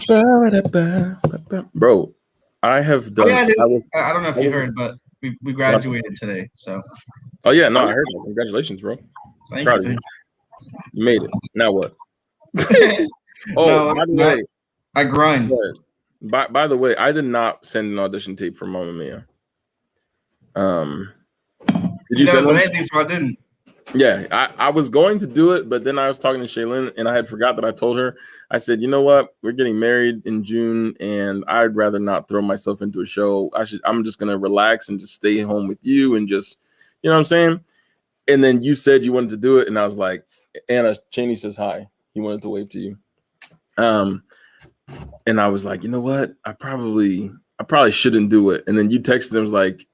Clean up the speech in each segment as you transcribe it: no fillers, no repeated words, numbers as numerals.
Bro, I have done. I don't know if you heard, but we graduated today. So. Oh yeah, no, I heard that. Congratulations, bro. Thank you. You made it. Now what? No, by the way, I grind. By the way, I did not send an audition tape for Mamma Mia. Did you send anything? So I didn't. Yeah, I was going to do it, but then I was talking to Shaylin, and I had forgot that I told her. I said, you know what? We're getting married in June, and I'd rather not throw myself into a show. I'm just gonna relax and just stay home with you and just, you know what I'm saying? And then you said you wanted to do it, and I was like, Anna Cheney says hi. He wanted to wave to you. And I was like, you know what? I probably shouldn't do it. And then you texted him, was like,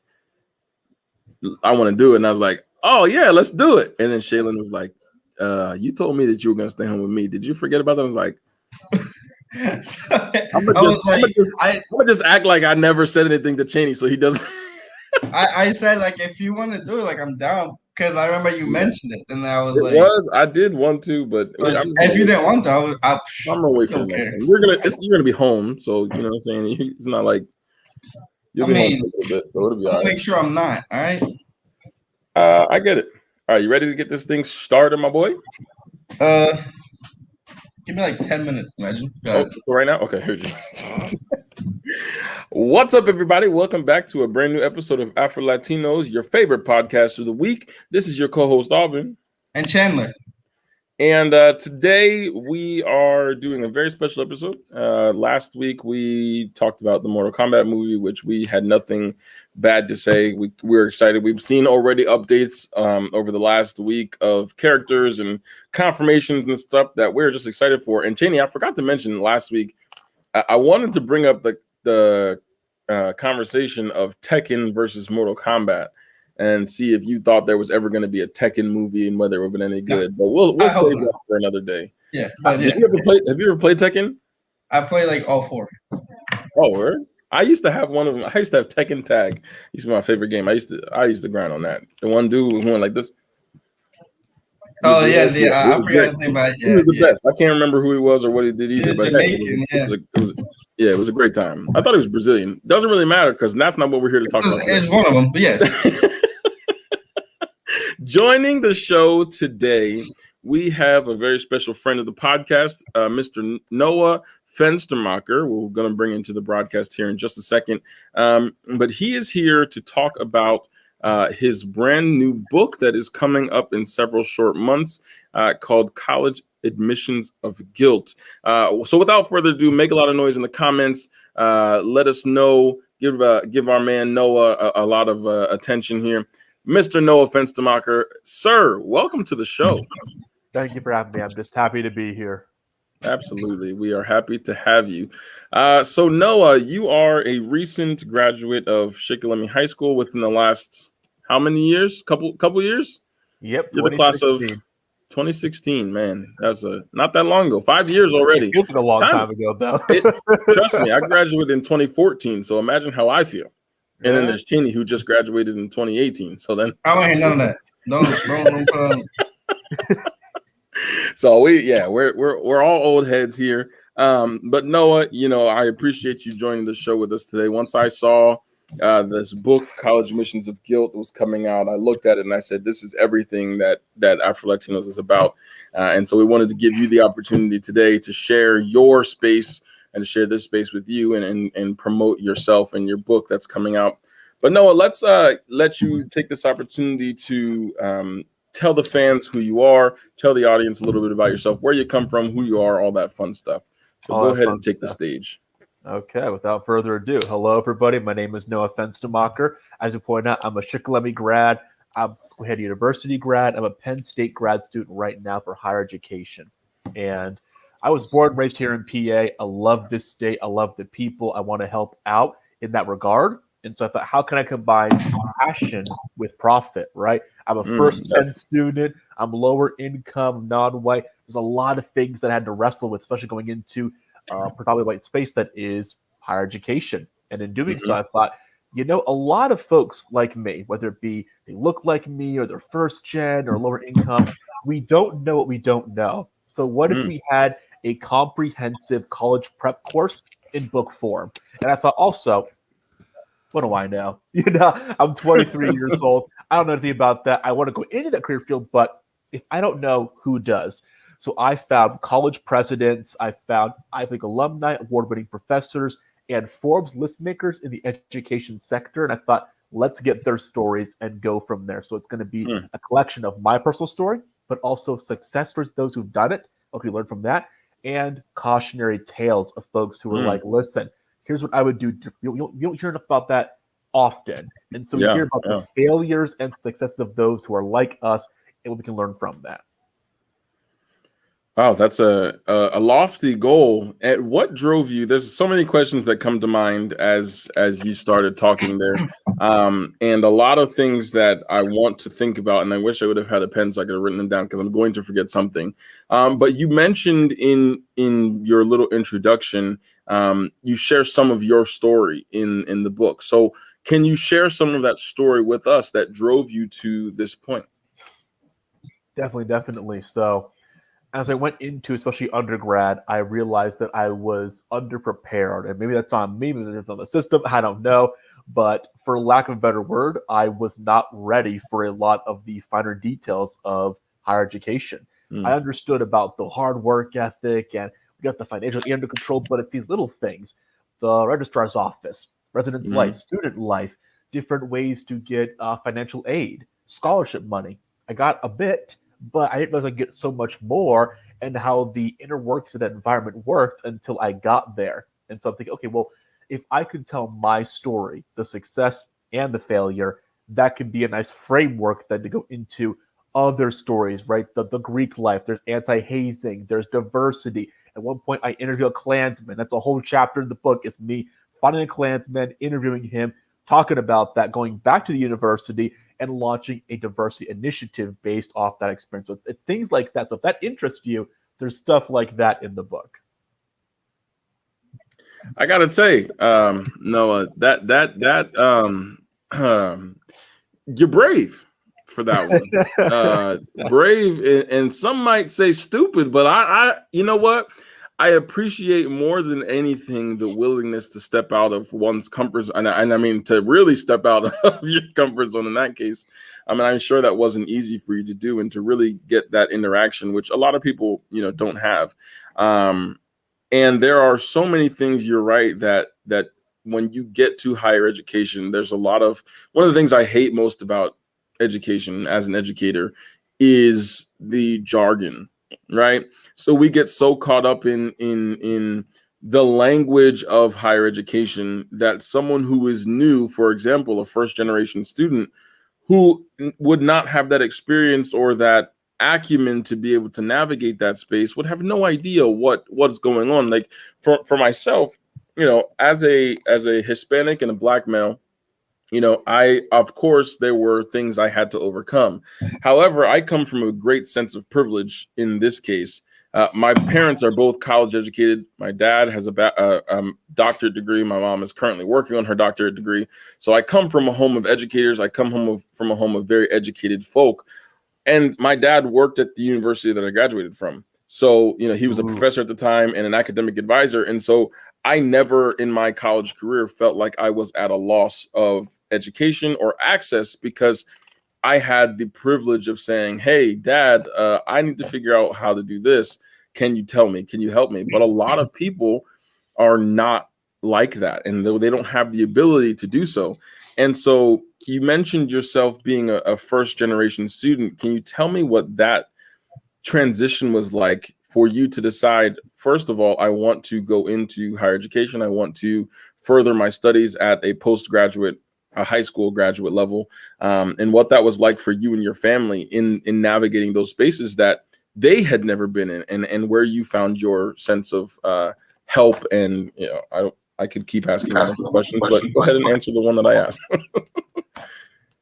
I want to do it. And I was like, oh yeah, let's do it. And then Shaylin was like, you told me that you were gonna stay home with me. Did you forget about that? I was like, I'm gonna just act like I never said anything to Cheney, so he doesn't. I said, like, if you want to do it, like, I'm down, because I remember you mentioned it, and I was I did want to, but so if you didn't want to, I'm gonna wait for it. You're gonna be home, so you know what I'm saying. It's not like you'll be home for a little bit, so it'll be all right. Make sure I'm not. All right. I get it. All right, you ready to get this thing started, my boy? Give me like 10 minutes, imagine. Right now? Okay, here's you. What's up, everybody? Welcome back to a brand new episode of AfroLatinos, your favorite podcast of the week. This is your co-host, Aubyn. And Chandler. And today we are doing a very special episode. Last week we talked about the Mortal Kombat movie, which we had nothing bad to say. We're excited. We've seen already updates over the last week of characters and confirmations and stuff that we're just excited for. And Cheney, I forgot to mention last week, I wanted to bring up the conversation of Tekken versus Mortal Kombat and see if you thought there was ever going to be a Tekken movie and whether it would have been any good. But we'll save that for another day. Yeah. Have you ever played Tekken? I play like all four. Oh, word? I used to have one of them. I used to have Tekken Tag. It used to be my favorite game. I used to grind on that. The one dude was going like this. Oh yeah, I forgot his name. But he was the best. I can't remember who he was or what he did either. But Jamaican, it was a great time. I thought he was Brazilian. Doesn't really matter because that's not what we're here to talk about. It's one of them, but yes. Joining the show today, we have a very special friend of the podcast, Mr. Noah Fenstermacher. We're going to bring into the broadcast here in just a second. But he is here to talk about his brand new book that is coming up in several short months called College Admissions of Guilt. So without further ado, make a lot of noise in the comments. Let us know. Give our man Noah a lot of attention here. Mr. Noah Fenstermacher, sir, welcome to the show. Thank you for having me. I'm just happy to be here. Absolutely. We are happy to have you. So Noah, you are a recent graduate of Shikellamy High School within the last how many years? Couple years? Yep. You're the class of 2016, man. That's not that long ago. 5 years already. It feels like a long time ago, though. Trust me, I graduated in 2014, so imagine how I feel. And then there's Cheney, who just graduated in 2018. So then I don't hear none of that. Don't. So we're all old heads here. But Noah, I appreciate you joining the show with us today. Once I saw this book, College Admissions of Guilt, was coming out, I looked at it and I said, this is everything that AfroLatinos is about. And so we wanted to give you the opportunity today to share your space and to share this space with you and promote yourself and your book that's coming out. But Noah, let's let you take this opportunity to tell the fans who you are, tell the audience a little bit about yourself, where you come from, who you are, all that fun stuff. So go ahead and take the stage. Okay, without further ado, hello everybody. My name is Noah Fenstermacher. As you pointed out, I'm a Shikellamy grad. I'm a Head University grad. I'm a Penn State grad student right now for higher education. And I was born and raised here in PA. I love this state. I love the people. I want to help out in that regard. And so I thought, how can I combine passion with profit, right? I'm a first-gen student. I'm lower income, non-white. There's a lot of things that I had to wrestle with, especially going into predominantly white space that is higher education. And in doing so, I thought, a lot of folks like me, whether it be they look like me or they're first-gen or lower income, we don't know what we don't know. So what if we had a comprehensive college prep course in book form. And I thought also, what do I know? I'm 23 years old. I don't know anything about that. I want to go into that career field, but if I don't know, who does? So I found college presidents, I found Ivy League alumni, award-winning professors, and Forbes list makers in the education sector. And I thought, let's get their stories and go from there. So it's going to be a collection of my personal story, but also success stories, those who've done it, what we learn from that, and cautionary tales of folks who are like, listen, here's what I would do. You don't hear enough about that often. And so we hear about the failures and successes of those who are like us and what we can learn from that. Wow, that's a lofty goal. And what drove you? There's so many questions that come to mind as you started talking there, and a lot of things that I want to think about. And I wish I would have had a pen so I could have written them down because I'm going to forget something. But you mentioned in your little introduction, you share some of your story in the book. So can you share some of that story with us that drove you to this point? Definitely. So as I went into, especially undergrad, I realized that I was underprepared. And maybe that's on me, maybe that's on the system, I don't know. But for lack of a better word, I was not ready for a lot of the finer details of higher education. I understood about the hard work ethic and we got the financial under control, but it's these little things. The registrar's office, residence life, student life, different ways to get financial aid, scholarship money. I got a bit, but I didn't realize I'd get so much more and how the inner workings of that environment worked until I got there. And so I'm thinking, okay, well, if I could tell my story, the success and the failure, that could be a nice framework then to go into other stories, right? The Greek life, there's anti-hazing, there's diversity. At one point, I interview a Klansman. That's a whole chapter in the book. It's me finding a Klansman, interviewing him, talking about that, going back to the university, and launching a diversity initiative based off that experience. So it's things like that. So if that interests you, there's stuff like that in the book. I gotta say, Noah, you're brave for that one. Brave, and some might say stupid, but I you know what? I appreciate more than anything the willingness to step out of one's comfort zone, and I mean to really step out of your comfort zone in that case. I mean, I'm sure that wasn't easy for you to do, and to really get that interaction, which a lot of people, don't have. And there are so many things, you're right, that when you get to higher education, there's one of the things I hate most about education as an educator is the jargon, right? So we get so caught up in the language of higher education that someone who is new, for example, a first generation student who would not have that experience or that acumen to be able to navigate that space would have no idea what's going on. Like for myself, as a Hispanic and a Black male, of course there were things I had to overcome. However, I come from a great sense of privilege in this case. My parents are both college educated. My dad has a doctorate degree. My mom is currently working on her doctorate degree. So I come from a home of educators. I come from a home of very educated folk. And my dad worked at the university that I graduated from. So, he was a professor at the time and an academic advisor. And so I never in my college career felt like I was at a loss of education or access, because I had the privilege of saying, hey, Dad, I need to figure out how to do this. Can you tell me? Can you help me? But a lot of people are not like that, and they don't have the ability to do so. And so you mentioned yourself being a first generation student. Can you tell me what that transition was like for you to decide, first of all, I want to go into higher education. I want to further my studies at a postgraduate, a high school graduate level, and what that was like for you and your family in navigating those spaces that they had never been in, and where you found your sense of help. And I could keep asking questions, but go ahead and answer the one that I asked.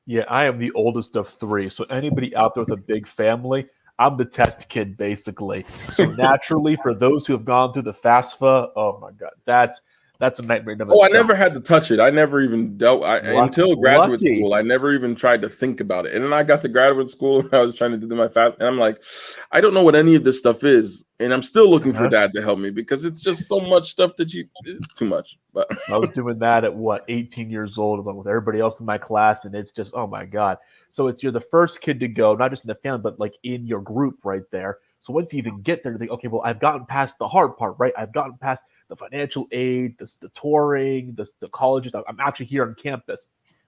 Yeah, I am the oldest of three. So anybody out there with a big family, I'm the test kid, basically. So naturally, for those who have gone through the FAFSA, oh my God, That's a nightmare in of Oh, I itself. never had to touch it. I never even dealt until graduate Lucky. school. I never even tried to think about it. And then I got to graduate school and I was trying to do my fast. And I'm like, I don't know what any of this stuff is. And I'm still looking for dad to help me because it's just so much stuff that it's too much. But So I was doing that at 18 years old, along with everybody else in my class. And it's just, oh my God. So you're the first kid to go, not just in the family, but like in your group right there. So once you even get there, you think, okay, well, I've gotten past the hard part, right? I've gotten past the financial aid, the touring, the colleges. I'm actually here on campus.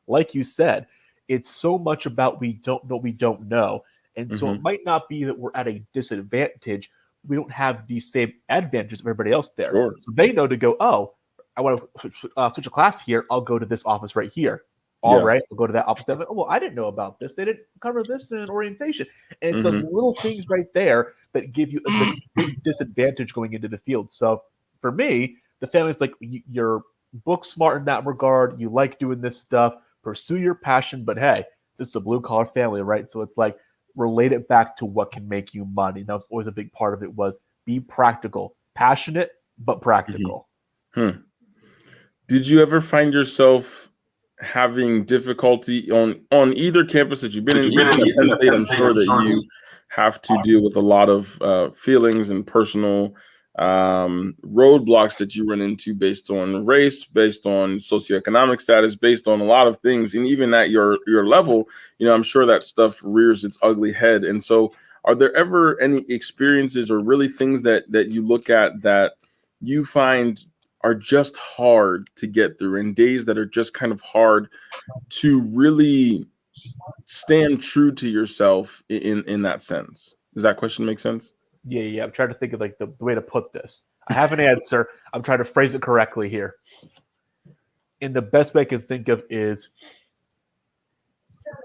Like you said, it's so much about we don't know. And so it might not be that we're at a disadvantage. We don't have the same advantages of everybody else there. Sure. So they know to go, oh, I want to switch a class here. I'll go to this office right here. All right, we'll go to that office. Like, oh, well, I didn't know about this. They didn't cover this in orientation. And it's those little things right there that give you a big disadvantage going into the field. So for me, the family's like, you're book smart in that regard. You like doing this stuff. Pursue your passion. But hey, this is a blue-collar family, right? So it's like relate it back to what can make you money. That was always a big part of it was be practical. Passionate, but practical. Did you ever find yourself having difficulty on either campus that you've been in? Even at Penn State, I'm sure that you have to deal with a lot of feelings and personal roadblocks that you run into based on race, based on socioeconomic status, based on a lot of things. And even at your level, I'm sure that stuff rears its ugly head. And so are there ever any experiences or really things that you look at that you find are just hard to get through, and days that are just kind of hard to really stand true to yourself in that sense? Does that question make sense? Yeah. I'm trying to think of like the way to put this. I have an answer. I'm trying to phrase it correctly here. And the best way I can think of is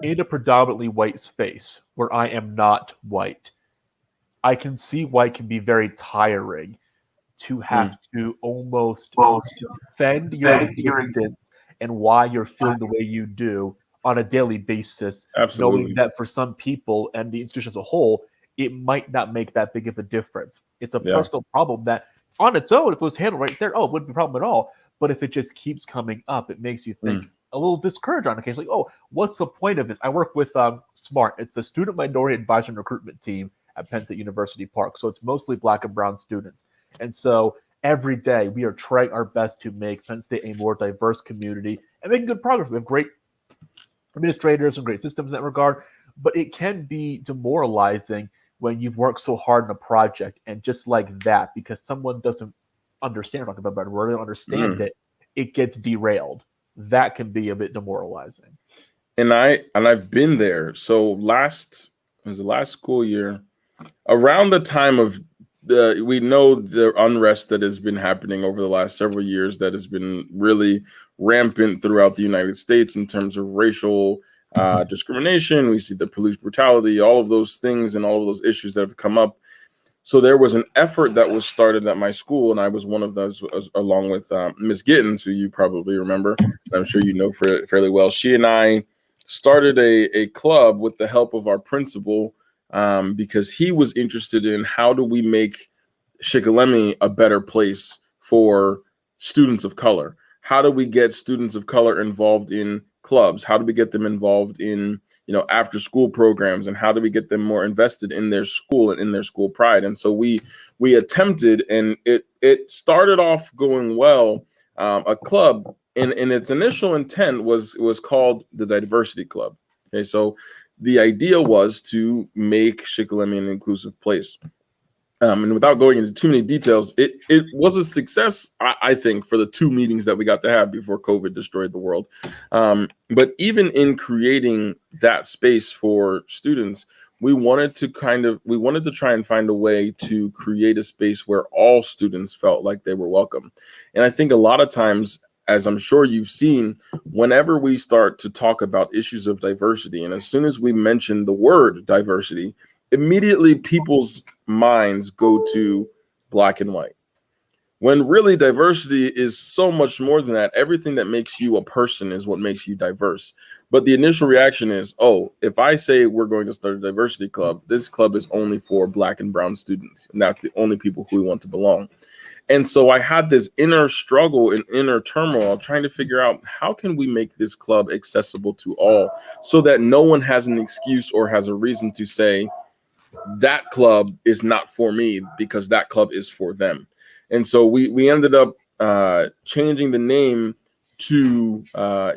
in a predominantly white space where I am not white. I can see why it can be very tiring to have to almost defend your existence and why you're feeling the way you do on a daily basis. Absolutely. Knowing that for some people and the institution as a whole, it might not make that big of a difference. It's a personal problem that on its own, if it was handled right there, it wouldn't be a problem at all. But if it just keeps coming up, it makes you think a little discouraged on occasion. Like, oh, what's the point of this? I work with SMART. It's the Student Minority Advisor and Recruitment Team at Penn State University Park. So it's mostly Black and brown students. And so every day we are trying our best to make Penn State a more diverse community and making good progress. We have great administrators and great systems in that regard, but it can be demoralizing when you've worked so hard on a project and just like that, because someone doesn't understand talking about it, or they don't understand it gets derailed. That can be a bit demoralizing. And I've been there. So last school year, around the time of we know the unrest that has been happening over the last several years that has been really rampant throughout the United States in terms of racial discrimination. We see the police brutality, all of those things and all of those issues that have come up. So there was an effort that was started at my school, and I was one of those, along with Ms. Gittens, who you probably remember. I'm sure you know fairly well. She and I started a club with the help of our principal, because he was interested in how do we make Shikellamy a better place for students of color? How do we get students of color involved in clubs? How do we get them involved in after school programs, and how do we get them more invested in their school and in their school pride? And so we attempted, and it started off going well. A club, and its initial intent was called the Diversity Club. Okay, so the idea was to make Shikellamy an inclusive place. And without going into too many details, it was a success, I think, for the 2 meetings that we got to have before COVID destroyed the world. But even in creating that space for students, we wanted to try and find a way to create a space where all students felt like they were welcome. And I think a lot of times, as I'm sure you've seen, whenever we start to talk about issues of diversity, and as soon as we mention the word diversity, immediately people's minds go to black and white. When really diversity is so much more than that. Everything that makes you a person is what makes you diverse. But the initial reaction is, oh, if I say we're going to start a diversity club, this club is only for black and brown students, and that's the only people who want to belong. And so I had this inner struggle and inner turmoil trying to figure out, how can we make this club accessible to all so that no one has an excuse or has a reason to say that club is not for me, because that club is for them. And so we ended up changing the name to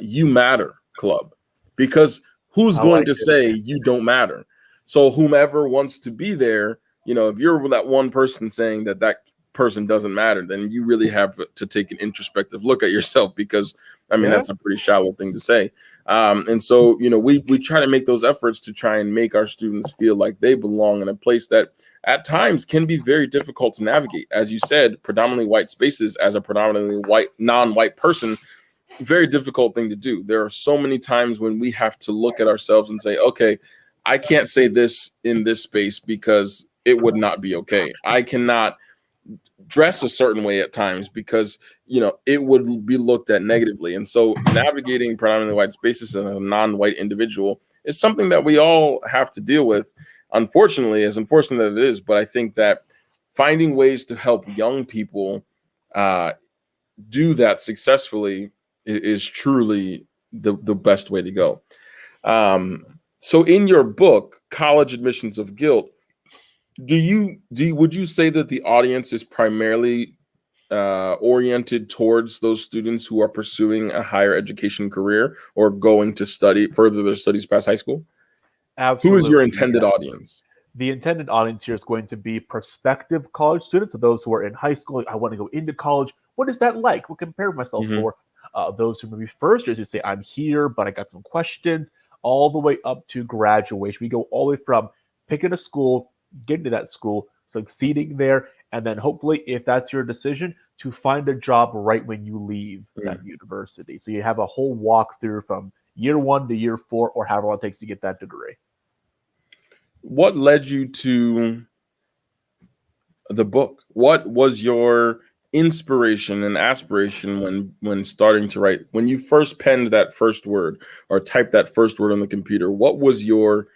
You Matter Club, because who's going to say you don't matter? So whomever wants to be there, if you're that one person saying that person doesn't matter, then you really have to take an introspective look at yourself, because that's a pretty shallow thing to say. And so, we try to make those efforts to try and make our students feel like they belong in a place that at times can be very difficult to navigate. As you said, predominantly white spaces, as a predominantly non-white person, very difficult thing to do. There are so many times when we have to look at ourselves and say, okay, I can't say this in this space because it would not be okay. I cannot dress a certain way at times because it would be looked at negatively. And so navigating predominantly white spaces as a non-white individual is something that we all have to deal with. Unfortunately, as unfortunate as it is, but I think that finding ways to help young people do that successfully is truly the best way to go. So in your book, College Admissions of Guilt, would you say that the audience is primarily oriented towards those students who are pursuing a higher education career or going to further their studies past high school? Absolutely. Who is your intended audience? The intended audience here is going to be prospective college students, so those who are in high school. I want to go into college. What is that like? We'll compare myself for those who maybe first years who say, I'm here, but I got some questions, all the way up to graduation. We go all the way from picking a school, getting to that school, succeeding there, and then hopefully, if that's your decision, to find a job right when you leave that university. So you have a whole walkthrough from year 1 to year 4, or however long it takes to get that degree. What led you to the book? What was your inspiration and aspiration when starting to write? When you first penned that first word or typed that first word on the computer, what was your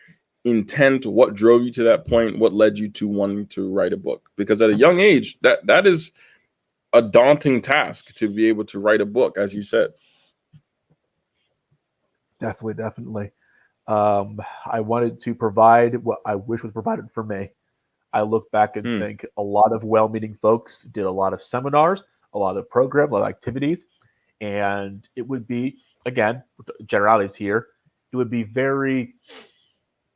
intent? What drove you to that point? What led you to wanting to write a book? Because at a young age, that is a daunting task, to be able to write a book, as you said. Definitely. I wanted to provide what I wish was provided for me. I look back and think a lot of well-meaning folks did a lot of seminars, a lot of programs, a lot of activities, and it would be, again, generalities here, it would be very,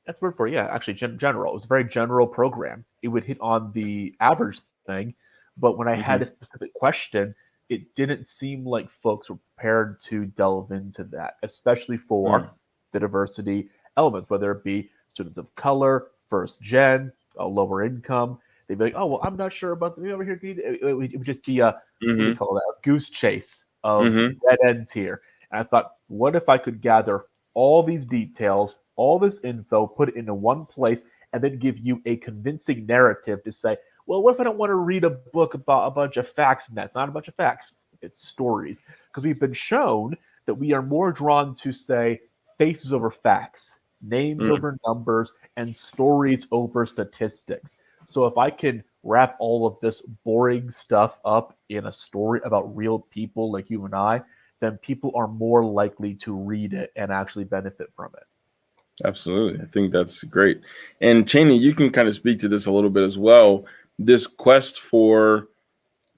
that's the word for it, actually general. It was a very general program. It would hit on the average thing, but when I had a specific question, it didn't seem like folks were prepared to delve into that, especially for the diversity elements, whether it be students of color, first gen, lower income. They'd be like, oh, well, I'm not sure about the over here. It would just be what do you call that? A goose chase of dead ends here. And I thought, what if I could gather all these details, all this info, put it into one place, and then give you a convincing narrative to say, well, what if I don't want to read a book about a bunch of facts? And that's not a bunch of facts. It's stories. Because we've been shown that we are more drawn to, say, faces over facts, names over numbers, and stories over statistics. So if I can wrap all of this boring stuff up in a story about real people like you and I, then people are more likely to read it and actually benefit from it. Absolutely. I think that's great. And Cheney, you can kind of speak to this a little bit as well. This quest for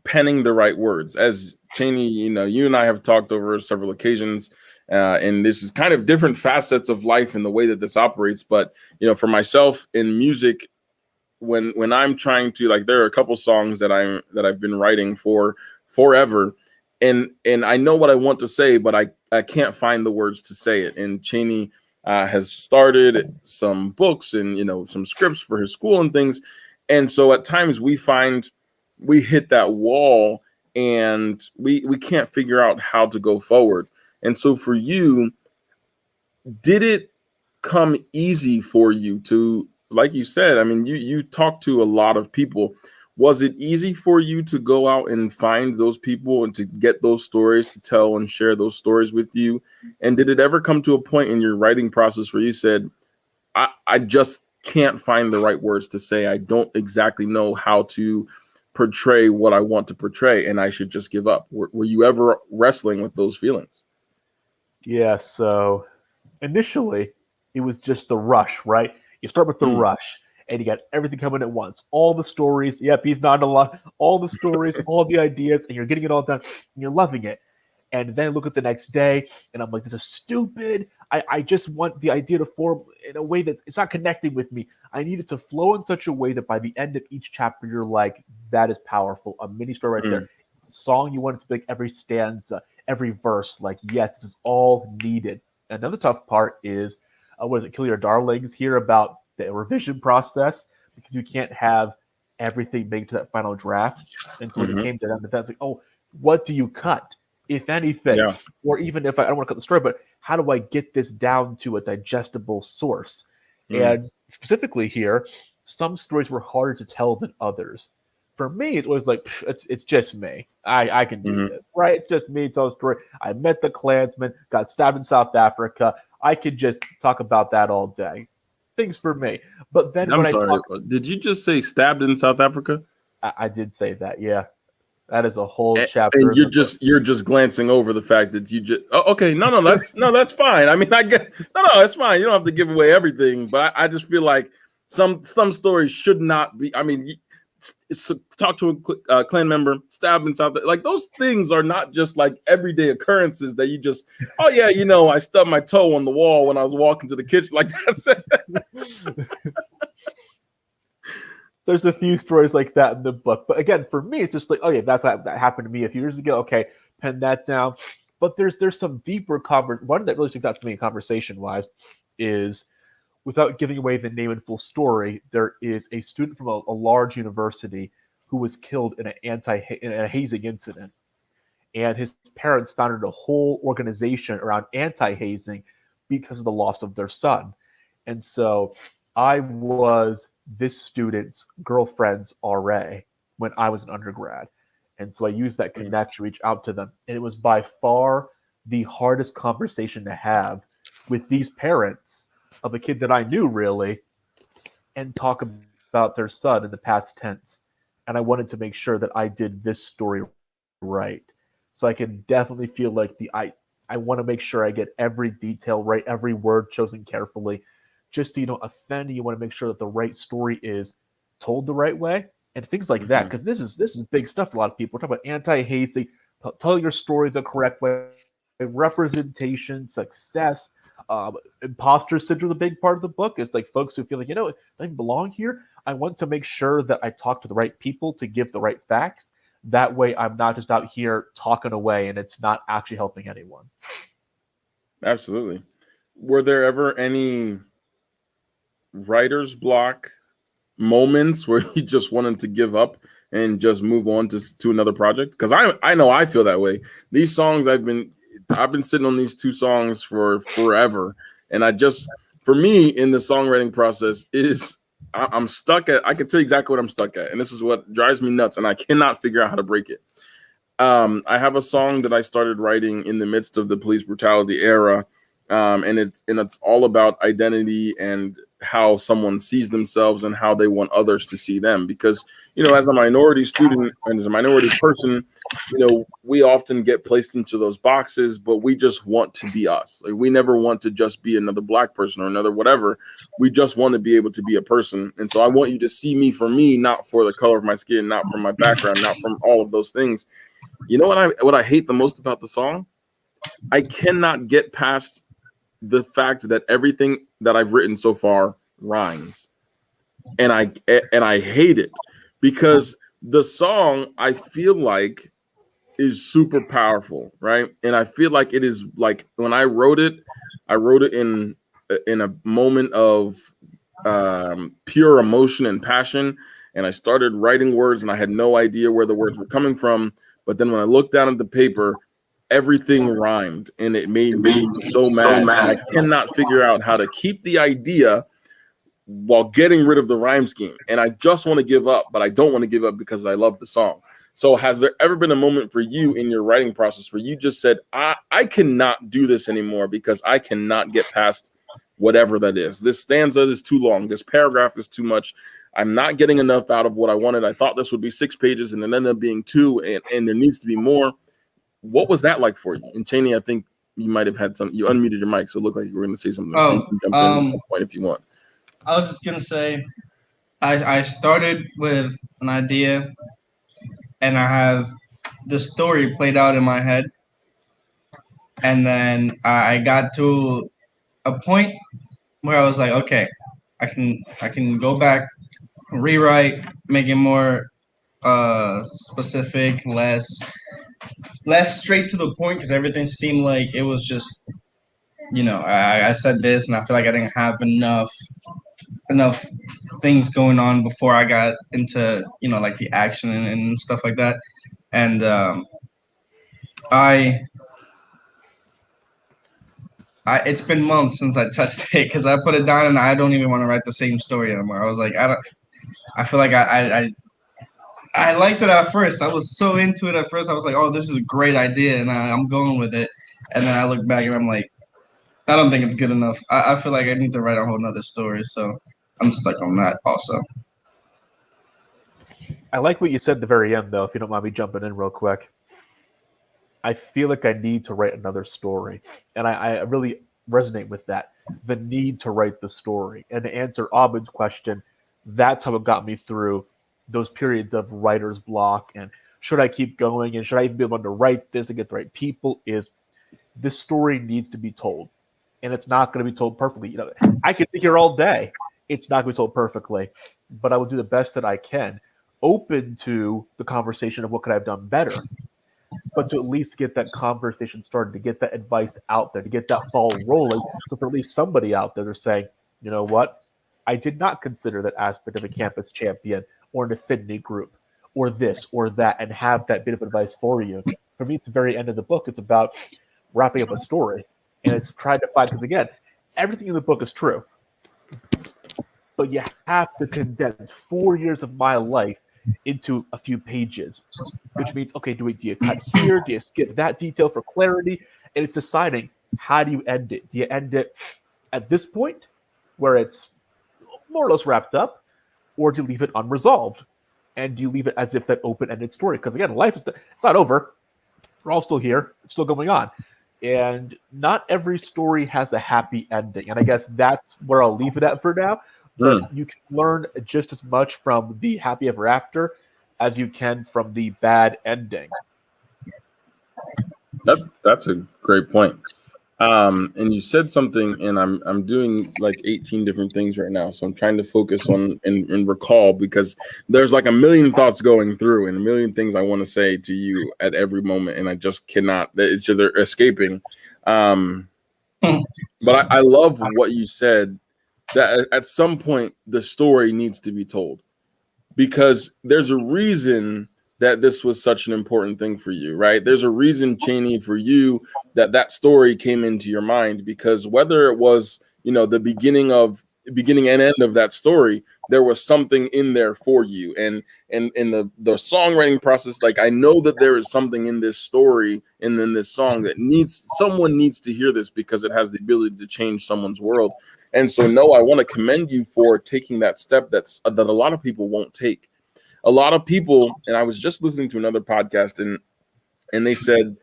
penning the right words. As Cheney, you and I have talked over several occasions, and this is kind of different facets of life and the way that this operates. But, for myself in music, when I'm trying to, like, there are a couple songs that I've been writing for forever, and I know what I want to say, but I can't find the words to say it. And Cheney has started some books and, some scripts for his school and things. And so at times we hit that wall and we can't figure out how to go forward. And so for you, did it come easy for you to, like you said, I mean, you talked to a lot of people. Was it easy for you to go out and find those people and to get those stories to tell and share those stories with you? And did it ever come to a point in your writing process where you said, I just can't find the right words to say. I don't exactly know how to portray what I want to portray and I should just give up? Were you ever wrestling with those feelings? Yeah, so initially it was just the rush, right? You start with the rush and you got everything coming at once. All the stories, yep, he's not a lot, all the stories, all the ideas, and you're getting it all done and you're loving it. And then I look at the next day and I'm like, this is stupid. I just want the idea to form in a way that's it's not connecting with me. I need it to flow in such a way that by the end of each chapter, you're like, that is powerful. A mini story right there. Song you want it to be like every stanza, every verse, like, yes, this is all needed. Another tough part is, what is it, Kill Your Darlings here about the revision process, because you can't have everything made to that final draft. And so when it came to that, it's like, oh, what do you cut, if anything? Yeah. Or even if I don't want to cut the story, but how do I get this down to a digestible source? And specifically here, some stories were harder to tell than others. For me, it's always like, it's just me. I can do this, right? It's just me. Tell a story. I met the Klansman, got stabbed in South Africa. I could just talk about that all day. Things for me. But then I'm sorry. Did you just say stabbed in South Africa? I did say that, yeah. That is a whole chapter. And you're just glancing over the fact that you just okay. No, that's fine. I mean, I get no, it's fine. You don't have to give away everything, but I just feel like some stories should not be. I mean, talk to a Klan member, stabbed in South. Like those things are not just like everyday occurrences that you just. Oh yeah, I stubbed my toe on the wall when I was walking to the kitchen. Like that's it. There's a few stories like that in the book. But again, for me, it's just like, oh yeah, that happened to me a few years ago. Okay, pen that down. But there's some deeper one that really sticks out to me conversation-wise is, without giving away the name and full story, there is a student from a large university who was killed in a hazing incident. And his parents founded a whole organization around anti-hazing because of the loss of their son. And so I was this student's girlfriend's RA when I was an undergrad. And so I used that connect to reach out to them. And it was by far the hardest conversation to have with these parents of a kid that I knew, really, and talk about their son in the past tense. And I wanted to make sure that I did this story right. So I can definitely feel like I want to make sure I get every detail right, every word chosen carefully, just so you don't offend. You want to make sure that the right story is told the right way and things like that. Because this is big stuff for a lot of people. We're talking about anti-hazing, tell your story the correct way, representation, success. Imposter syndrome, the big part of the book, is like folks who feel like, I belong here. I want to make sure that I talk to the right people to give the right facts. That way I'm not just out here talking away and it's not actually helping anyone. Absolutely. Were there ever any writer's block moments where you just wanted to give up and just move on to another project? Because I know I feel that way. These songs, I've been sitting on these two songs for forever, and for me in the songwriting process I'm stuck at. I can tell you exactly what I'm stuck at, and this is what drives me nuts, and I cannot figure out how to break it. I have a song that I started writing in the midst of the police brutality era, and it's all about identity and how someone sees themselves and how they want others to see them. Because, as a minority student and as a minority person, we often get placed into those boxes, but we just want to be us. Like, we never want to just be another Black person or another whatever. We just want to be able to be a person. And so I want you to see me for me, not for the color of my skin, not from my background, not from all of those things. You know what I hate the most about the song? I cannot get past the fact that everything that I've written so far rhymes, and I hate it, because the song, I feel like, is super powerful, right? And I feel like it is, like, when I wrote it in a moment of pure emotion and passion, and I started writing words and I had no idea where the words were coming from. But then when I looked down at the paper, everything rhymed, and it made me so mad. I cannot figure out how to keep the idea while getting rid of the rhyme scheme. And I just want to give up, but I don't want to give up because I love the song. So has there ever been a moment for you in your writing process where you just said, I cannot do this anymore because I cannot get past whatever that is. This stanza is too long. This paragraph is too much. I'm not getting enough out of what I wanted. I thought this would be 6 pages and it ended up being 2, and there needs to be more. What was that like for you? And Cheney, I think you might have had some. You unmuted your mic, so it looked like you were going to say something. So you can jump in at that point if you want. I was just gonna say, I started with an idea, and I have the story played out in my head, and then I got to a point where I was like, okay, I can go back, rewrite, make it more specific, less straight to the point, because everything seemed like it was just, I said this, and I feel like I didn't have enough things going on before I got into, like the action and stuff like that. And it's been months since I touched it, because I put it down and I don't even want to write the same story anymore. I was like, I feel like I liked it at first. I was so into it at first. I was like, oh, this is a great idea, and I'm going with it. And then I look back and I'm like, I don't think it's good enough. I feel like I need to write a whole nother story. So I'm stuck on that also. I like what you said at the very end, though, if you don't mind me jumping in real quick. I feel like I need to write another story. And I really resonate with that, the need to write the story. And to answer Aubyn's question, that's how it got me through those periods of writer's block. And should I keep going? And should I even be able to write this and get the right people? Is this story needs to be told. And it's not going to be told perfectly. I could sit here all day. It's not going to be told perfectly. But I will do the best that I can, open to the conversation of what could I have done better, but to at least get that conversation started, to get that advice out there, to get that ball rolling. So for at least somebody out there, they're saying, you know what? I did not consider that aspect of a campus champion or an affinity group or this or that, and have that bit of advice for you. For me, at the very end of the book, it's about wrapping up a story. And it's trying to find, because again, everything in the book is true. But you have to condense 4 years of my life into a few pages, which means, okay, do you cut here? Do you skip that detail for clarity? And it's deciding, how do you end it? Do you end it at this point where it's more or less wrapped up, or do you leave it unresolved? And do you leave it as if that open-ended story? Because again, life it's not over. We're all still here. It's still going on. And not every story has a happy ending. And I guess that's where I'll leave it at for now. But you can learn just as much from the happy ever after as you can from the bad ending. That's a great point. And you said something, and I'm doing like 18 different things right now. So I'm trying to focus on and recall, because there's like a million thoughts going through and a million things I want to say to you at every moment. And I just cannot, it's just, they're escaping. But I love what you said, that at some point the story needs to be told, because there's a reason that this was such an important thing for you, right? There's a reason, Cheney, for you that story came into your mind, because whether it was, the beginning and end of that story, there was something in there for you. And in the songwriting process, like, I know that there is something in this story and in this song that someone needs to hear this, because it has the ability to change someone's world. And so, no, I want to commend you for taking that step that a lot of people won't take. A lot of people, and I was just listening to another podcast, and they said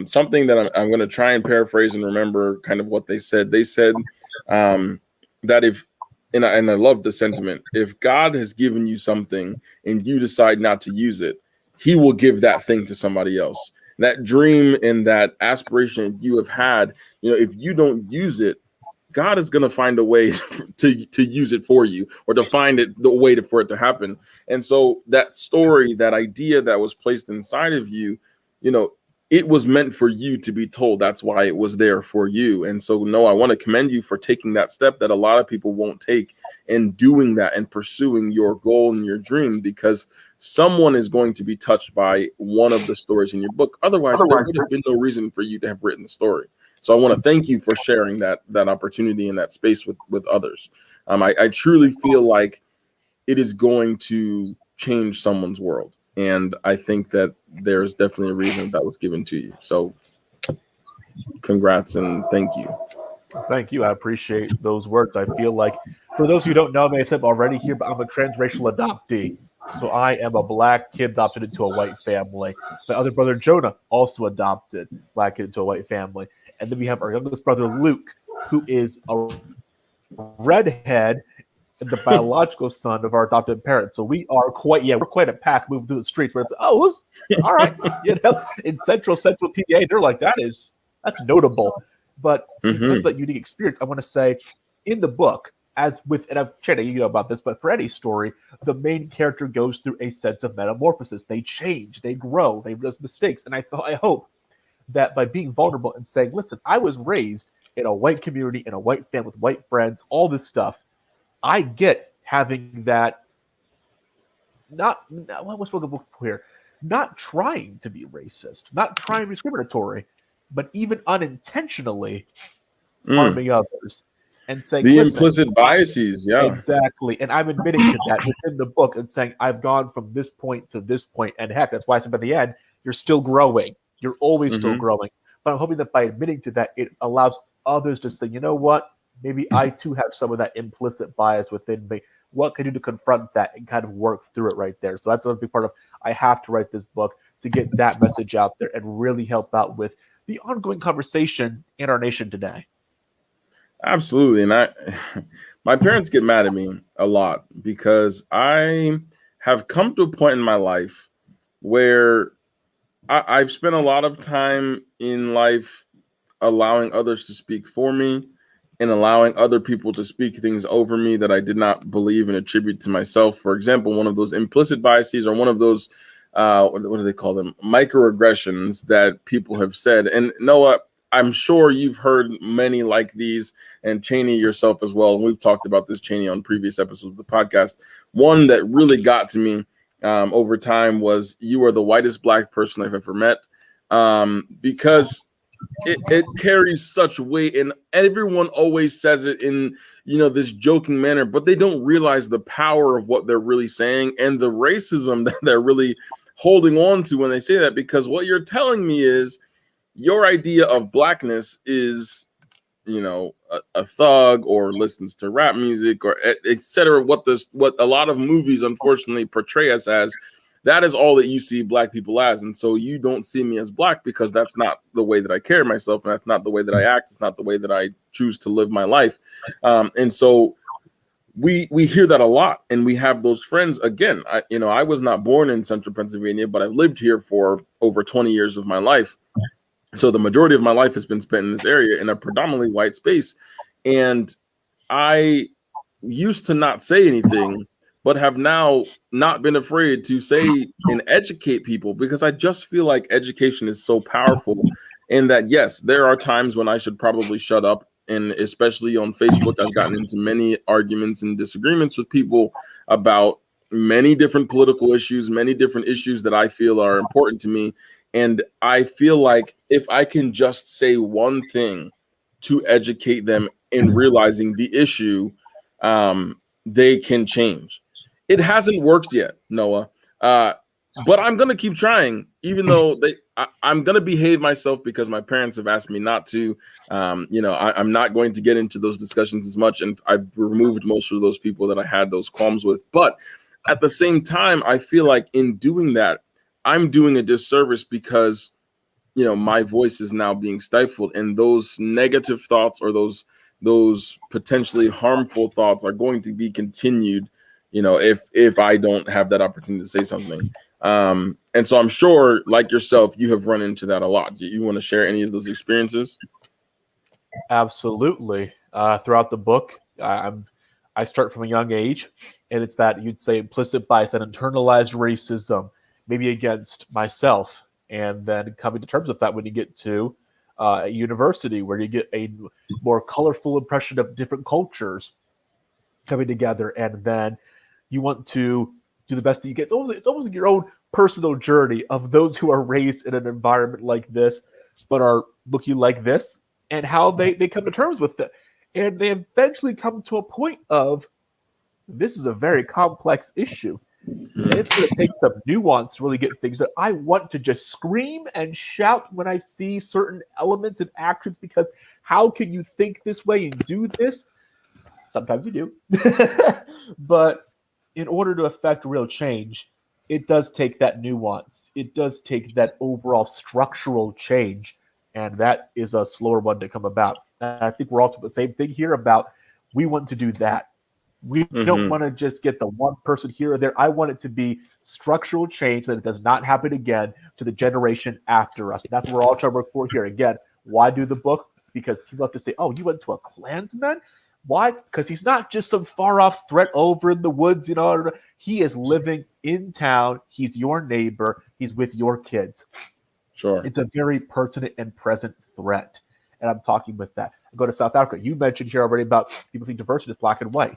something that I'm going to try and paraphrase and remember kind of what they said. They said that if, and I love the sentiment, if God has given you something and you decide not to use it, he will give that thing to somebody else. That dream and that aspiration you have had, if you don't use it, God is going to find a way to use it for you, or to find the way for it to happen. And so that story, that idea that was placed inside of you, it was meant for you to be told. That's why it was there for you. And so, no, I want to commend you for taking that step that a lot of people won't take, and doing that and pursuing your goal and your dream, because someone is going to be touched by one of the stories in your book. Otherwise, there would have been no reason for you to have written the story. So I want to thank you for sharing that opportunity and that space with others. I truly feel like it is going to change someone's world. And I think that there's definitely a reason that was given to you. So congrats and thank you. Thank you. I appreciate those words. I feel like, for those who don't know me, I said already here, but I'm a transracial adoptee. So I am a black kid adopted into a white family. My other brother Jonah also adopted, black kid into a white family. And then we have our youngest brother Luke, who is a redhead and the biological son of our adopted parents. So we are we're quite a pack moving through the streets where it's, who's all right. In central PA, they're like, that's notable. But because of that unique experience, I want to say in the book, as with, and I've chatted, you know about this, but for any story, the main character goes through a sense of metamorphosis. They change, they grow, they make mistakes. And I hope that by being vulnerable and saying, listen, I was raised in a white community, in a white family, with white friends, all this stuff. I get having that, not trying to be racist, not trying to be discriminatory, but even unintentionally harming others and saying the implicit biases. Yeah, exactly. And I'm admitting to that within the book and saying I've gone from this point to this point, and heck, that's why I said by the end, you're still growing. You're always still growing. But I'm hoping that by admitting to that, it allows others to say, you know what? Maybe I too have some of that implicit bias within me. What can I do to confront that and kind of work through it right there? So that's a big part of, I have to write this book to get that message out there and really help out with the ongoing conversation in our nation today. Absolutely. And my parents get mad at me a lot because I have come to a point in my life where I've spent a lot of time in life allowing others to speak for me and allowing other people to speak things over me that I did not believe and attribute to myself. For example, one of those implicit biases or one of those, what do they call them? Microaggressions that people have said. And Noah, I'm sure you've heard many like these, and Cheney yourself as well. And we've talked about this, Cheney, on previous episodes of the podcast. One that really got to me over time was, you are the whitest black person I've ever met, because it carries such weight, and everyone always says it in, this joking manner, but they don't realize the power of what they're really saying and the racism that they're really holding on to when they say that. Because what you're telling me is your idea of blackness is, a thug or listens to rap music or etc. What a lot of movies unfortunately portray us as. That is all that you see black people as. And so you don't see me as black because that's not the way that I carry myself. And that's not the way that I act. It's not the way that I choose to live my life. And so we hear that a lot. And we have those friends. Again, I was not born in central Pennsylvania, but I've lived here for over 20 years of my life. So the majority of my life has been spent in this area in a predominantly white space. And I used to not say anything, but have now not been afraid to say and educate people, because I just feel like education is so powerful. And that, yes, there are times when I should probably shut up. And especially on Facebook, I've gotten into many arguments and disagreements with people about many different political issues, many different issues that I feel are important to me. And I feel like if I can just say one thing to educate them in realizing the issue, they can change. It hasn't worked yet, Noah, but I'm going to keep trying, even though I'm going to behave myself because my parents have asked me not to. I'm not going to get into those discussions as much, and I've removed most of those people that I had those qualms with. But at the same time, I feel like in doing that, I'm doing a disservice because, my voice is now being stifled, and those negative thoughts or those potentially harmful thoughts are going to be continued, if I don't have that opportunity to say something. And so I'm sure, like yourself, you have run into that a lot. Do you want to share any of those experiences? Absolutely. Throughout the book, I start from a young age, and it's that you'd say implicit bias, that internalized racism, maybe against myself, and then coming to terms with that when you get to a university where you get a more colorful impression of different cultures coming together, and then you want to do the best that you get. It's almost like your own personal journey of those who are raised in an environment like this, but are looking like this, and how they come to terms with it. And they eventually come to a point of, this is a very complex issue. And it's going to take some nuance to really get things done. I want to just scream and shout when I see certain elements and actions, because how can you think this way and do this? Sometimes you do. But in order to affect real change, it does take that nuance. It does take that overall structural change. And that is a slower one to come about. And I think we're also the same thing here about we want to do that. We don't want to just get the one person here or there. I want it to be structural change that it does not happen again to the generation after us. That's what we're all trying to work for here. Again, why do the book? Because people have to say, oh, you went to a Klansman? Why? Because he's not just some far-off threat over in the woods. He is living in town. He's your neighbor. He's with your kids. Sure. It's a very pertinent and present threat. And I'm talking with that. I go to South Africa. You mentioned here already about people think diversity is black and white.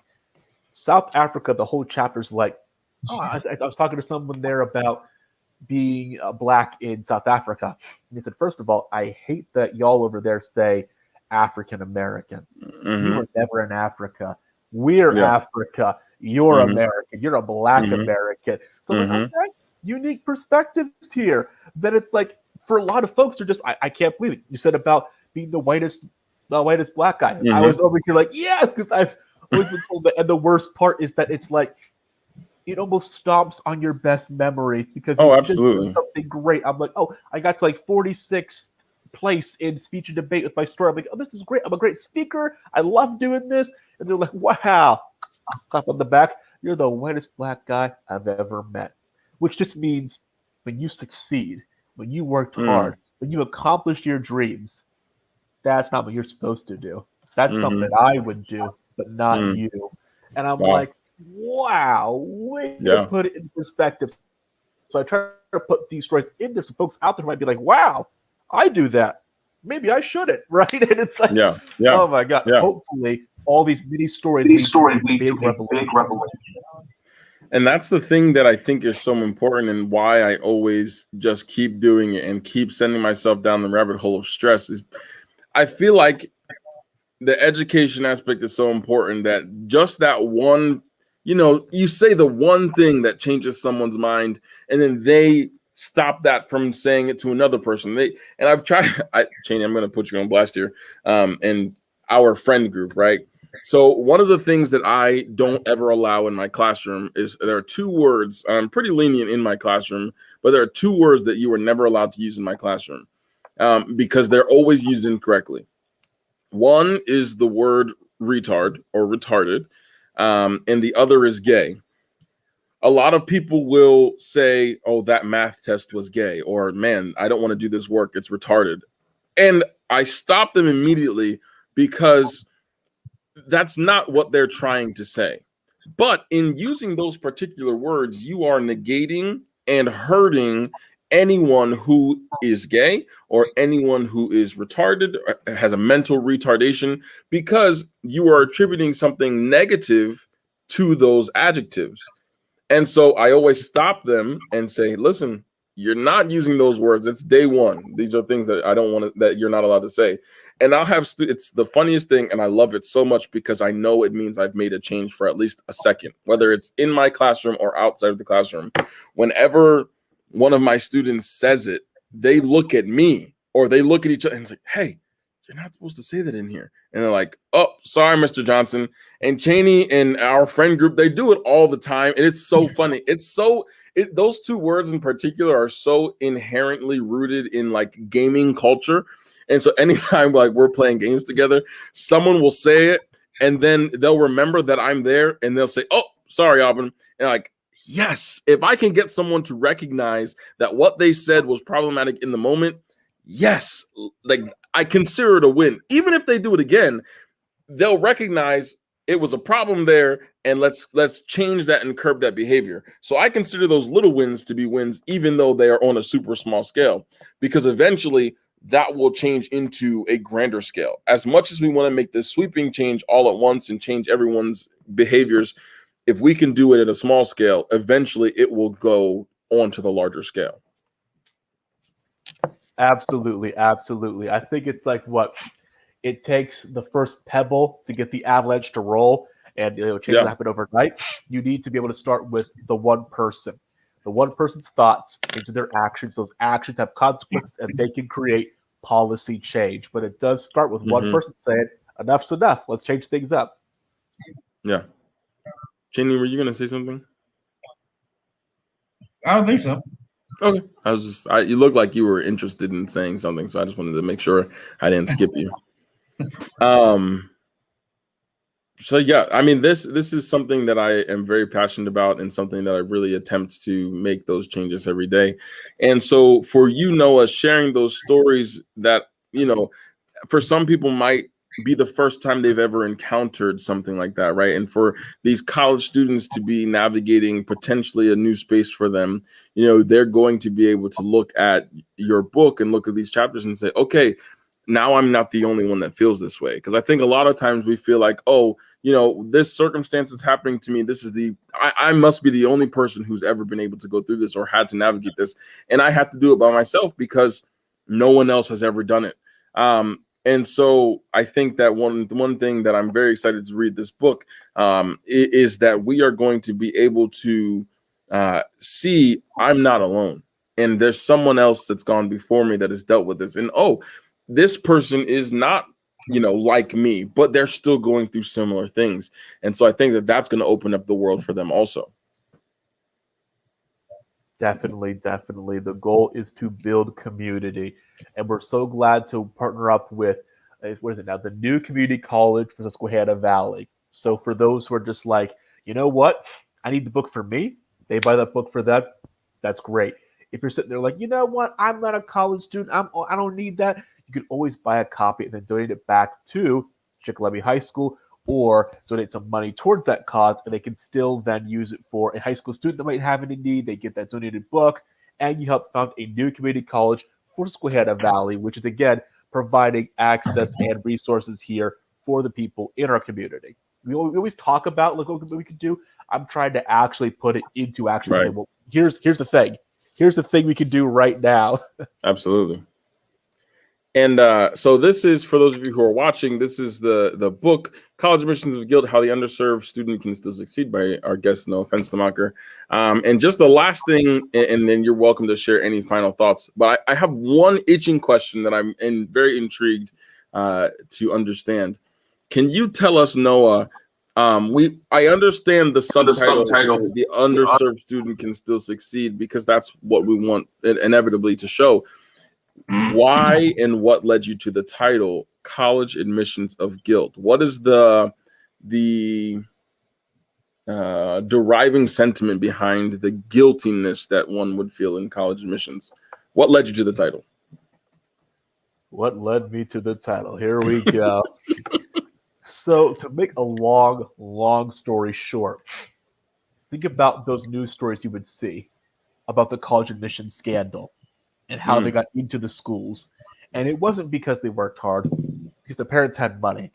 South Africa, the whole chapter's like, I was talking to someone there about being black in South Africa. And he said, first of all, I hate that y'all over there say African American. You were never in Africa. We're Africa. You're American. You're a black American. So I'm like, okay, unique perspectives here. Then it's like, for a lot of folks, they're just, I can't believe it. You said about being the whitest black guy. I was over here like, yes, because I've always been told that. And the worst part is that it's like, it almost stomps on your best memories because you just did something great. I'm like, oh, I got to like 46th place in speech and debate with my story. I'm like, oh, this is great. I'm a great speaker. I love doing this. And they're like, wow. Clap on the back. You're the whitest black guy I've ever met. Which just means when you succeed, when you worked hard, when you accomplished your dreams, that's not what you're supposed to do. That's something I would do, but not you. And I'm like, wow, way to put it in perspective. So I try to put these stories in there so folks out there might be like, wow, I do that. Maybe I shouldn't, right? And it's like, oh my God. Hopefully all these mini stories lead to a big revelation. And that's the thing that I think is so important, and why I always just keep doing it and keep sending myself down the rabbit hole of stress is I feel like the education aspect is so important that just that one, you say the one thing that changes someone's mind, and then they stop that from saying it to another person. And I've tried, Cheney, I'm going to put you on blast here, in our friend group, right? So one of the things that I don't ever allow in my classroom is there are two words. I'm pretty lenient in my classroom, but there are two words that you are never allowed to use in my classroom because they're always used incorrectly. One is the word retard or retarded, and the other is gay. A lot of people will say, oh, that math test was gay, or man, I don't want to do this work, it's retarded. And I stop them immediately because that's not what they're trying to say. But in using those particular words, you are negating and hurting anyone who is gay or anyone who is retarded or has a mental retardation, because you are attributing something negative to those adjectives. And so I always stop them and say, listen, you're not using those words. It's day one. These are things that I don't want to, that you're not allowed to say. And I'll have, it's the funniest thing. And I love it so much because I know it means I've made a change for at least a second, whether it's in my classroom or outside of the classroom. Whenever one of my students says it, they look at me or they look at each other and say, hey, you're not supposed to say that in here. And they're like, oh, sorry, Mr. Johnson. And Cheney and our friend group, they do it all the time. And it's so funny. Those two words in particular are so inherently rooted in like gaming culture. And so anytime like we're playing games together, someone will say it and then they'll remember that I'm there and they'll say, oh, sorry, Aubyn. And like, yes, if I can get someone to recognize that what they said was problematic in the moment, yes, like I consider it a win. Even if they do it again, they'll recognize it was a problem there, and let's change that and curb that behavior. So I consider those little wins to be wins, even though they are on a super small scale, because eventually that will change into a grander scale. As much as we want to make this sweeping change all at once and change everyone's behaviors, if we can do it at a small scale, eventually it will go on to the larger scale. Absolutely, absolutely. I think it's like what it takes the first pebble to get the avalanche to roll. and change will happen overnight. You need to be able to start with the one person. The one person's thoughts into their actions. Those actions have consequences, and they can create policy change. But it does start with one person saying, enough's enough. Let's change things up. Yeah. Jenny, were you going to say something? I don't think so. Okay. You looked like you were interested in saying something, so I just wanted to make sure I didn't skip you. So yeah, I mean, this is something that I am very passionate about, and something that I really attempt to make those changes every day. And so for you, Noah, sharing those stories that, for some people might be the first time they've ever encountered something like that, right? And for these college students to be navigating potentially a new space for them, they're going to be able to look at your book and look at these chapters and say, okay, now I'm not the only one that feels this way. Because I think a lot of times we feel like, oh, this circumstance is happening to me. This is I must be the only person who's ever been able to go through this or had to navigate this. And I have to do it by myself because no one else has ever done it. And so I think that one thing that I'm very excited to read this book is that we are going to be able to see I'm not alone. And there's someone else that's gone before me that has dealt with this. And, this person is not, like me, but they're still going through similar things. And so I think that that's going to open up the world for them also. Definitely. The goal is to build community. And we're so glad to partner up with, what is it now? The new community college for Susquehanna Valley. So for those who are just like, you know what? I need the book for me. They buy that book for them. That's great. If you're sitting there like, you know what? I'm not a college student. I don't need that. You can always buy a copy and then donate it back to Chickasaw High School, or donate some money towards that cause, and they can still then use it for a high school student that might have any need. They get that donated book, and you help found a new community college for Susquehanna Valley, which is, again, providing access and resources here for the people in our community. We always talk about what we could do. I'm trying to actually put it into action. Right. Say, well, here's the thing. Here's the thing we can do right now. Absolutely. And so this is, for those of you who are watching, this is the book, College Admissions of Guilt, How the Underserved Student Can Still Succeed, by our guest, Noah Fenstermacher. And just the last thing, and then you're welcome to share any final thoughts. But I have one itching question that I'm very intrigued to understand. Can you tell us, Noah, I understand the subtitle, the underserved student can still succeed, because that's what we want inevitably to show. Why and what led you to the title, College Admissions of Guilt? What is the deriving sentiment behind the guiltiness that one would feel in college admissions? What led you to the title? What led me to the title? Here we go. So to make a long story short, think about those news stories you would see about the college admissions scandal and how they got into the schools. And it wasn't because they worked hard, because the parents had money,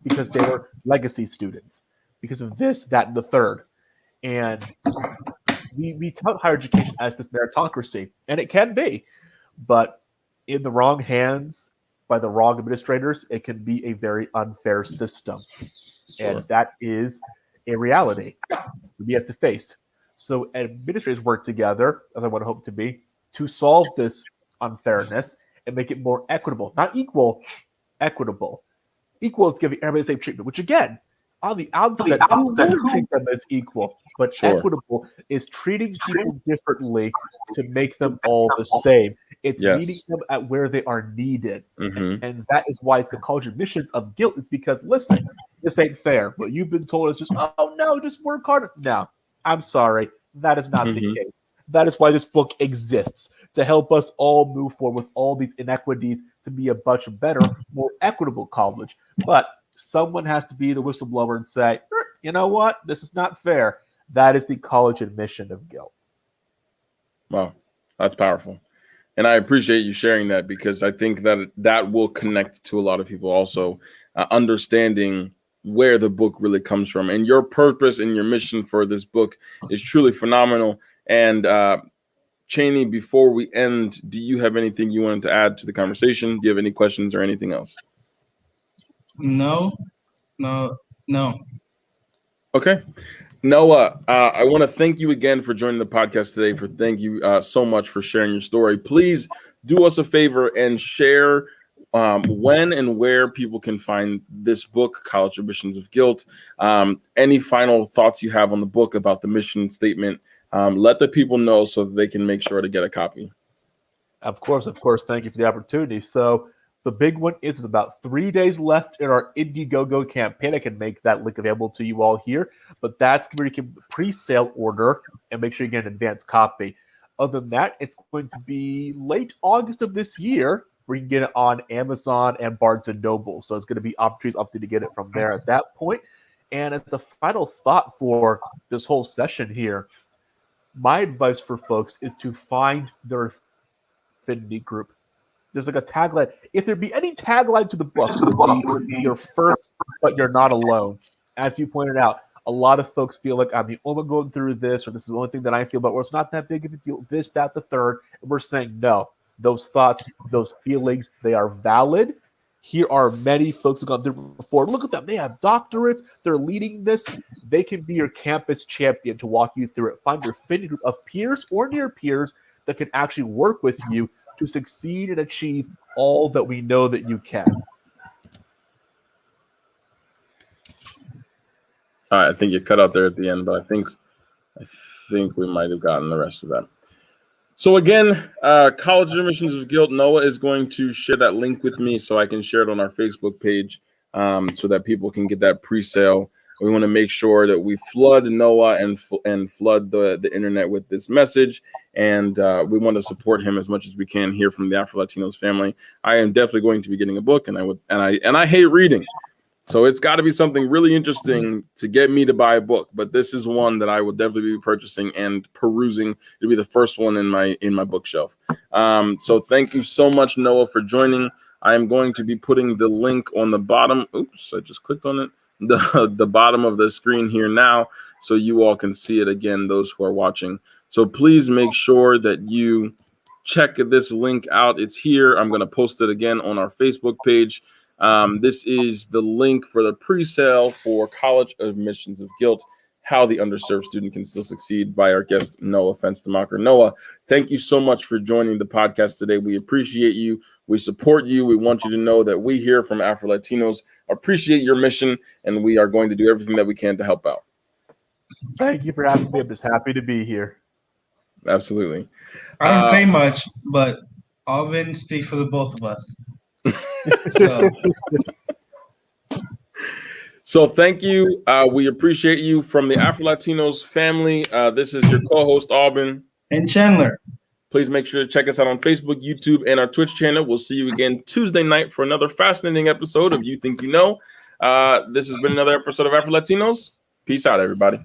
because they were legacy students, because of this, that, and the third. And we tout higher education as this meritocracy, and it can be. But in the wrong hands, by the wrong administrators, it can be a very unfair system. Sure. And that is a reality we have to face. So administrators work together, as I would hope to be, to solve this unfairness and make it more equitable. Not equal, equitable. Equal is giving everybody the same treatment, which, again, on the outset, who treat them as equal. But sure, equitable is treating people differently to make them all the same. It's meeting them at where they are needed. And that is why it's the college admissions of guilt, is because, listen, this ain't fair. What you've been told is just, oh, no, just work harder. No, I'm sorry. That is not the case. That is why this book exists, to help us all move forward with all these inequities to be a much better, more equitable college. But someone has to be the whistleblower and say, you know what? This is not fair. That is the college admission of guilt. Wow, that's powerful. And I appreciate you sharing that, because I think that will connect to a lot of people also, understanding where the book really comes from. And your purpose and your mission for this book is truly phenomenal. And Cheney, before we end, do you have anything you wanted to add to the conversation? Do you have any questions or anything else? No. Okay. Noah, I want to thank you again for joining the podcast today. Thank you so much for sharing your story. Please do us a favor and share when and where people can find this book, College Admissions of Guilt. Any final thoughts you have on the book about the mission statement, let the people know so that they can make sure to get a copy. Of course. Thank you for the opportunity. So the big one is about 3 days left in our Indiegogo campaign. I can make that link available to you all here, but that's where you can pre-sale order and make sure you get an advance copy. Other than that, it's going to be late August of this year where you can get it on Amazon and Barnes & Noble. So it's going to be opportunities, obviously, to get it from there at that point. And as a final thought for this whole session here, my advice for folks is to find their affinity group. There's like a tagline. If there be any tagline to the book, it would be your first, but you're not alone. As you pointed out, a lot of folks feel like I'm the only one going through this, or this is the only thing that I feel about, or it's not that big of a deal, this, that, the third. And we're saying, no, those thoughts, those feelings, they are valid. Here are many folks who've gone through before. Look at them. They have doctorates. They're leading this. They can be your campus champion to walk you through it. Find your affinity group of peers or near peers that can actually work with you to succeed and achieve all that we know that you can. All right, I think you cut out there at the end, but I think we might have gotten the rest of that. So again, College Admissions of Guilt, Noah is going to share that link with me so I can share it on our Facebook page so that people can get that pre-sale. We want to make sure that we flood Noah and flood the internet with this message, and we want to support him as much as we can here from the AfroLatinos family. I am definitely going to be getting a book, and I hate reading, so it's got to be something really interesting to get me to buy a book. But this is one that I will definitely be purchasing and perusing. It'll be the first one in my bookshelf. So thank you so much, Noah, for joining. I am going to be putting the link on the bottom. Oops, I just clicked on it. The bottom of the screen here now, so you all can see it again, those who are watching. So please make sure that you check this link out. It's here. I'm going to post it again on our Facebook page. This is the link for the pre-sale for College Admissions of Guilt, How the Underserved Student Can Still Succeed, by our guest, Noah Fenstermacher. Noah, thank you so much for joining the podcast today. We appreciate you. We support you. We want you to know that we here from AfroLatinos appreciate your mission, and we are going to do everything that we can to help out. Thank you for having me. I'm just happy to be here. Absolutely. I don't say much, but Aubyn speaks for the both of us. So thank you. We appreciate you from the AfroLatinos family. This is your co-host, Aubyn. And Chandler. Please make sure to check us out on Facebook, YouTube, and our Twitch channel. We'll see you again Tuesday night for another fascinating episode of You Think You Know. This has been another episode of AfroLatinos. Peace out, everybody.